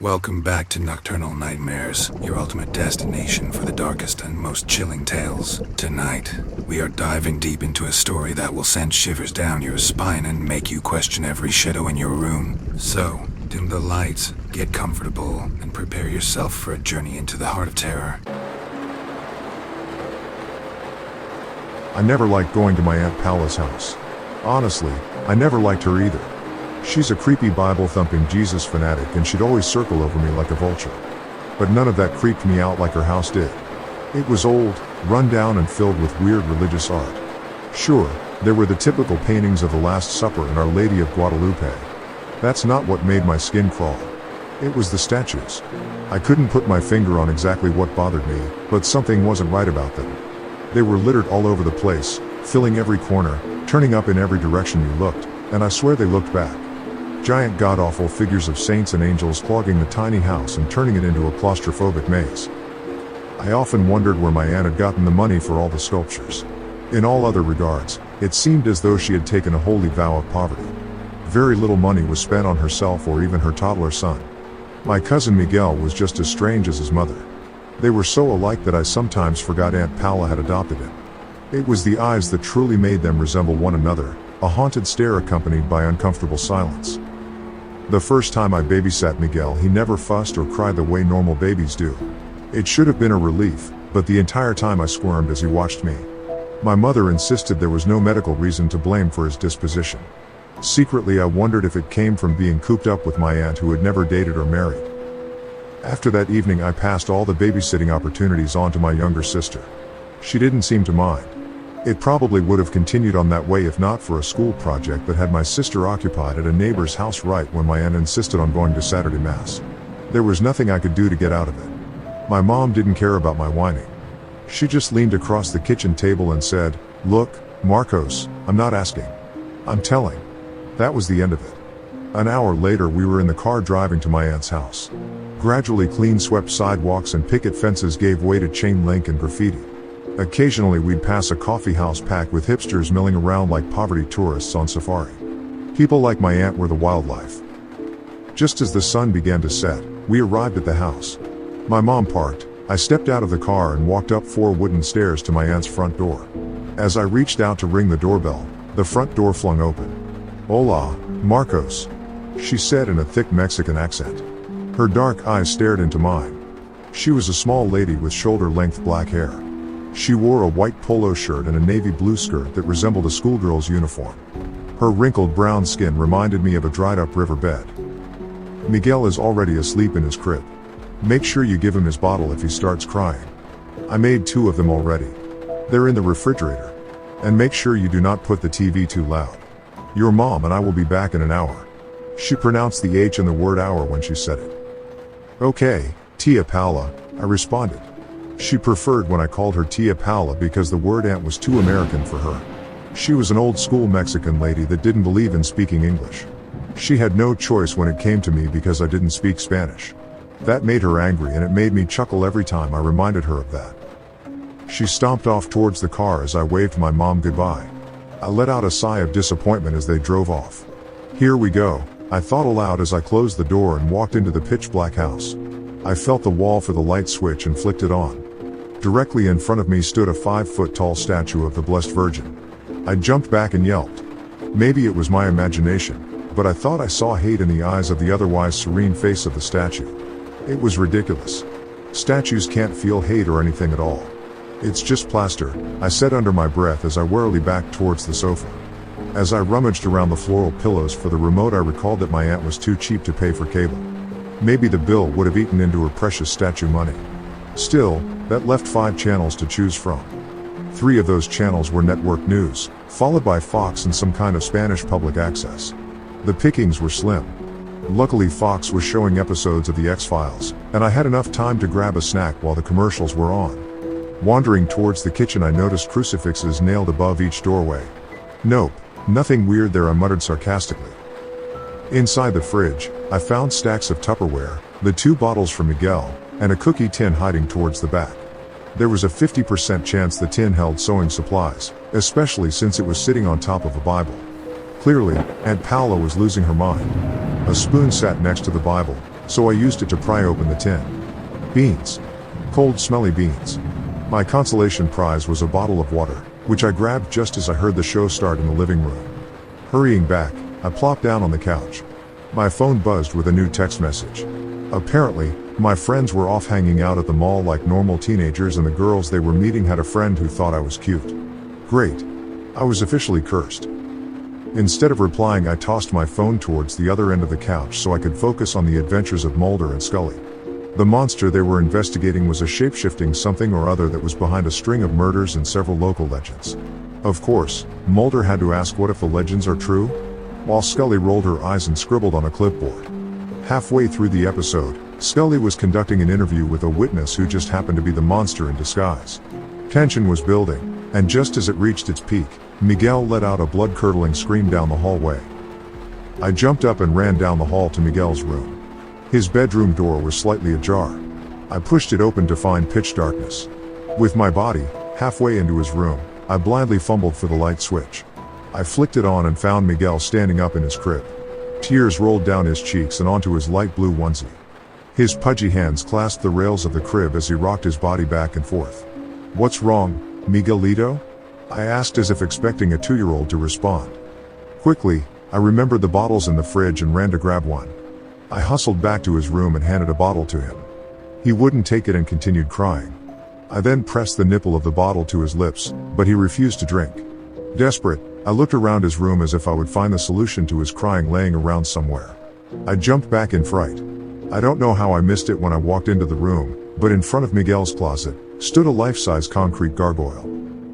Welcome back to Nocturnal Nightmares, your ultimate destination for the darkest and most chilling tales. Tonight, we are diving deep into a story that will send shivers down your spine and make you question every shadow in your room. So, dim the lights, get comfortable, and prepare yourself for a journey into the heart of terror. I never liked going to my Aunt Paula's house. Honestly, I never liked her either. She's a creepy Bible-thumping Jesus fanatic and she'd always circle over me like a vulture. But none of that creeped me out like her house did. It was old, run down and filled with weird religious art. Sure, there were the typical paintings of the Last Supper and Our Lady of Guadalupe. That's not what made my skin crawl. It was the statues. I couldn't put my finger on exactly what bothered me, but something wasn't right about them. They were littered all over the place, filling every corner, turning up in every direction you looked, and I swear they looked back. Giant god-awful figures of saints and angels clogging the tiny house and turning it into a claustrophobic maze. I often wondered where my aunt had gotten the money for all the sculptures. In all other regards, it seemed as though she had taken a holy vow of poverty. Very little money was spent on herself or even her toddler son. My cousin Miguel was just as strange as his mother. They were so alike that I sometimes forgot Aunt Paula had adopted him. It was the eyes that truly made them resemble one another, a haunted stare accompanied by uncomfortable silence. The first time I babysat Miguel, he never fussed or cried the way normal babies do. It should have been a relief, but the entire time I squirmed as he watched me. My mother insisted there was no medical reason to blame for his disposition. Secretly, I wondered if it came from being cooped up with my aunt who had never dated or married. After that evening, I passed all the babysitting opportunities on to my younger sister. She didn't seem to mind. It probably would have continued on that way if not for a school project that had my sister occupied at a neighbor's house right when my aunt insisted on going to Saturday Mass. There was nothing I could do to get out of it. My mom didn't care about my whining. She just leaned across the kitchen table and said, "Look, Marcos, I'm not asking. I'm telling." That was the end of it. An hour later we were in the car driving to my aunt's house. Gradually clean-swept sidewalks and picket fences gave way to chain link and graffiti. Occasionally we'd pass a coffee house packed with hipsters milling around like poverty tourists on safari. People like my aunt were the wildlife. Just as the sun began to set, we arrived at the house. My mom parked, I stepped out of the car and walked up 4 wooden stairs to my aunt's front door. As I reached out to ring the doorbell, the front door flung open. "Hola, Marcos," she said in a thick Mexican accent. Her dark eyes stared into mine. She was a small lady with shoulder-length black hair. She wore a white polo shirt and a navy blue skirt that resembled a schoolgirl's uniform. Her wrinkled brown skin reminded me of a dried-up riverbed. "Miguel is already asleep in his crib. Make sure you give him his bottle if he starts crying. I made 2 of them already. They're in the refrigerator. And make sure you do not put the TV too loud. Your mom and I will be back in an hour." She pronounced the H in the word hour when she said it. "Okay, Tia Paula," I responded. She preferred when I called her Tia Paula because the word aunt was too American for her. She was an old-school Mexican lady that didn't believe in speaking English. She had no choice when it came to me because I didn't speak Spanish. That made her angry and it made me chuckle every time I reminded her of that. She stomped off towards the car as I waved my mom goodbye. I let out a sigh of disappointment as they drove off. "Here we go," I thought aloud as I closed the door and walked into the pitch-black house. I felt the wall for the light switch and flicked it on. Directly in front of me stood a 5-foot-tall statue of the Blessed Virgin. I jumped back and yelped. Maybe it was my imagination, but I thought I saw hate in the eyes of the otherwise serene face of the statue. It was ridiculous. Statues can't feel hate or anything at all. "It's just plaster," I said under my breath as I warily backed towards the sofa. As I rummaged around the floral pillows for the remote, I recalled that my aunt was too cheap to pay for cable. Maybe the bill would have eaten into her precious statue money. Still, that left 5 channels to choose from. 3 of those channels were network news, followed by Fox and some kind of Spanish public access. The pickings were slim. Luckily Fox was showing episodes of the X-Files, and I had enough time to grab a snack while the commercials were on. Wandering towards the kitchen, I noticed crucifixes nailed above each doorway. "Nope, nothing weird there," I muttered sarcastically. Inside the fridge, I found stacks of Tupperware, the 2 bottles for Miguel, and a cookie tin hiding towards the back. There was a 50% chance the tin held sewing supplies, especially since it was sitting on top of a Bible. Clearly, Aunt Paula was losing her mind. A spoon sat next to the Bible, so I used it to pry open the tin. Beans. Cold, smelly beans. My consolation prize was a bottle of water, which I grabbed just as I heard the show start in the living room. Hurrying back, I plopped down on the couch. My phone buzzed with a new text message. Apparently, my friends were off hanging out at the mall like normal teenagers, and the girls they were meeting had a friend who thought I was cute. Great. I was officially cursed. Instead of replying, I tossed my phone towards the other end of the couch so I could focus on the adventures of Mulder and Scully. The monster they were investigating was a shape-shifting something or other that was behind a string of murders and several local legends. Of course, Mulder had to ask what if the legends are true? While Scully rolled her eyes and scribbled on a clipboard. Halfway through the episode, Scully was conducting an interview with a witness who just happened to be the monster in disguise. Tension was building, and just as it reached its peak, Miguel let out a blood-curdling scream down the hallway. I jumped up and ran down the hall to Miguel's room. His bedroom door was slightly ajar. I pushed it open to find pitch darkness. With my body halfway into his room, I blindly fumbled for the light switch. I flicked it on and found Miguel standing up in his crib. Tears rolled down his cheeks and onto his light blue onesie. His pudgy hands clasped the rails of the crib as he rocked his body back and forth. "What's wrong, Miguelito?" I asked, as if expecting a 2-year-old to respond. Quickly, I remembered the bottles in the fridge and ran to grab one. I hustled back to his room and handed a bottle to him. He wouldn't take it and continued crying. I then pressed the nipple of the bottle to his lips, but he refused to drink. Desperate, I looked around his room as if I would find the solution to his crying laying around somewhere. I jumped back in fright. I don't know how I missed it when I walked into the room, but in front of Miguel's closet stood a life-size concrete gargoyle.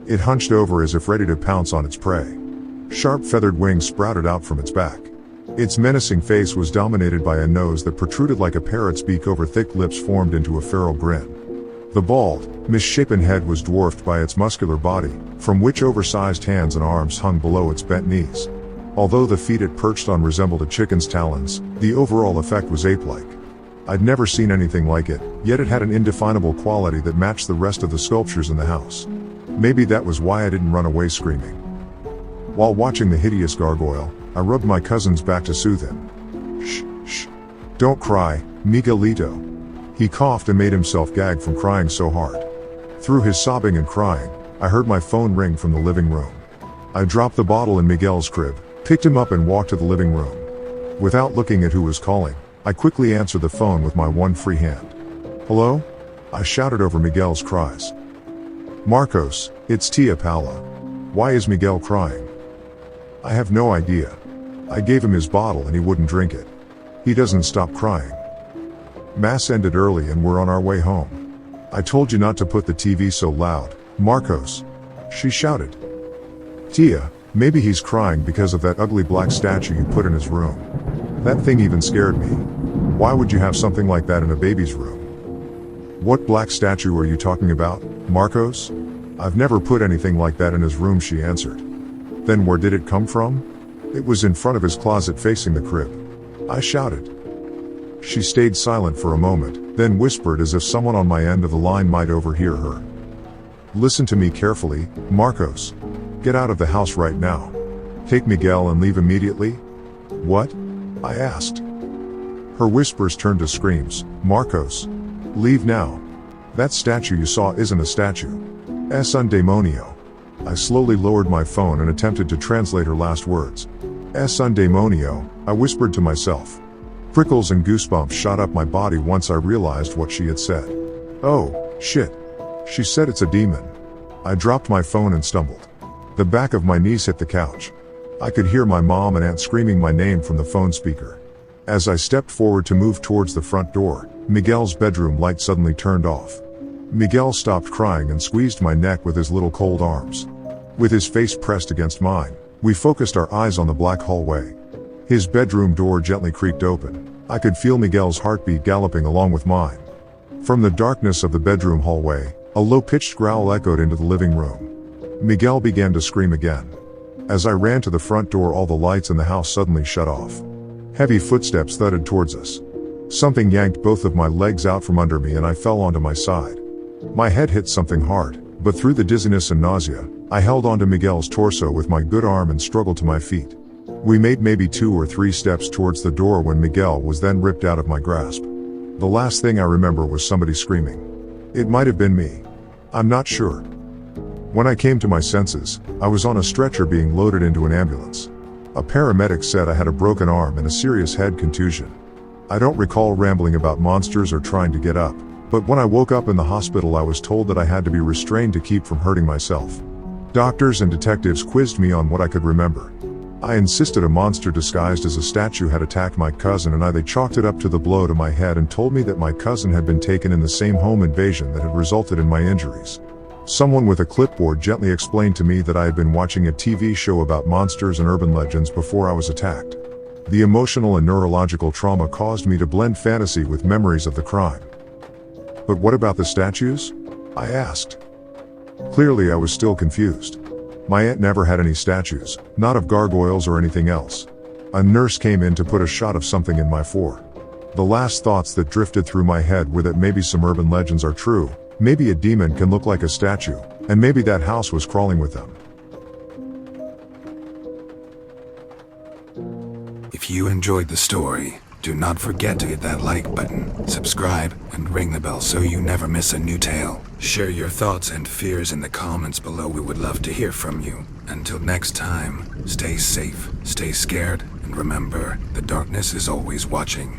It hunched over as if ready to pounce on its prey. Sharp feathered wings sprouted out from its back. Its menacing face was dominated by a nose that protruded like a parrot's beak over thick lips formed into a feral grin. The bald, misshapen head was dwarfed by its muscular body, from which oversized hands and arms hung below its bent knees. Although the feet it perched on resembled a chicken's talons, the overall effect was ape-like. I'd never seen anything like it, yet it had an indefinable quality that matched the rest of the sculptures in the house. Maybe that was why I didn't run away screaming. While watching the hideous gargoyle, I rubbed my cousin's back to soothe him. "Shh, shh. Don't cry, Miguelito." He coughed and made himself gag from crying so hard. Through his sobbing and crying, I heard my phone ring from the living room. I dropped the bottle in Miguel's crib, picked him up and walked to the living room. Without looking at who was calling, I quickly answered the phone with my one free hand. "Hello?" I shouted over Miguel's cries. "Marcos, it's Tia Paula. Why is Miguel crying?" "I have no idea. I gave him his bottle and he wouldn't drink it. He doesn't stop crying. Mass ended early and we're on our way home. I told you not to put the TV so loud, Marcos," she shouted. "Tia, maybe he's crying because of that ugly black statue you put in his room. That thing even scared me. Why would you have something like that in a baby's room?" "What black statue are you talking about, Marcos?" "I've never put anything like that in his room," she answered. "Then where did it come from?" "It was in front of his closet facing the crib," I shouted. She stayed silent for a moment, then whispered as if someone on my end of the line might overhear her. "Listen to me carefully, Marcos. Get out of the house right now. Take Miguel and leave immediately." "What?" I asked. Her whispers turned to screams. "Marcos, leave now. That statue you saw isn't a statue. Es un demonio." I slowly lowered my phone and attempted to translate her last words. "Es un demonio," I whispered to myself. Prickles and goosebumps shot up my body once I realized what she had said. "Oh, shit. She said it's a demon." I dropped my phone and stumbled. The back of my knees hit the couch. I could hear my mom and aunt screaming my name from the phone speaker. As I stepped forward to move towards the front door, Miguel's bedroom light suddenly turned off. Miguel stopped crying and squeezed my neck with his little cold arms. With his face pressed against mine, we focused our eyes on the black hallway. His bedroom door gently creaked open. I could feel Miguel's heartbeat galloping along with mine. From the darkness of the bedroom hallway, a low-pitched growl echoed into the living room. Miguel began to scream again. As I ran to the front door, all the lights in the house suddenly shut off. Heavy footsteps thudded towards us. Something yanked both of my legs out from under me and I fell onto my side. My head hit something hard, but through the dizziness and nausea, I held onto Miguel's torso with my good arm and struggled to my feet. We made maybe 2 or 3 steps towards the door when Miguel was then ripped out of my grasp. The last thing I remember was somebody screaming. It might have been me. I'm not sure. When I came to my senses, I was on a stretcher being loaded into an ambulance. A paramedic said I had a broken arm and a serious head contusion. I don't recall rambling about monsters or trying to get up, but when I woke up in the hospital I was told that I had to be restrained to keep from hurting myself. Doctors and detectives quizzed me on what I could remember. I insisted a monster disguised as a statue had attacked my cousin and they chalked it up to the blow to my head and told me that my cousin had been taken in the same home invasion that had resulted in my injuries. Someone with a clipboard gently explained to me that I had been watching a TV show about monsters and urban legends before I was attacked. The emotional and neurological trauma caused me to blend fantasy with memories of the crime. But what about the statues? I asked. Clearly I was still confused. My aunt never had any statues, not of gargoyles or anything else. A nurse came in to put a shot of something in my fore. The last thoughts that drifted through my head were that maybe some urban legends are true, maybe a demon can look like a statue, and maybe that house was crawling with them. If you enjoyed the story, do not forget to hit that like button, subscribe, and ring the bell so you never miss a new tale. Share your thoughts and fears in the comments below. We would love to hear from you. Until next time, stay safe, stay scared, and remember, the darkness is always watching.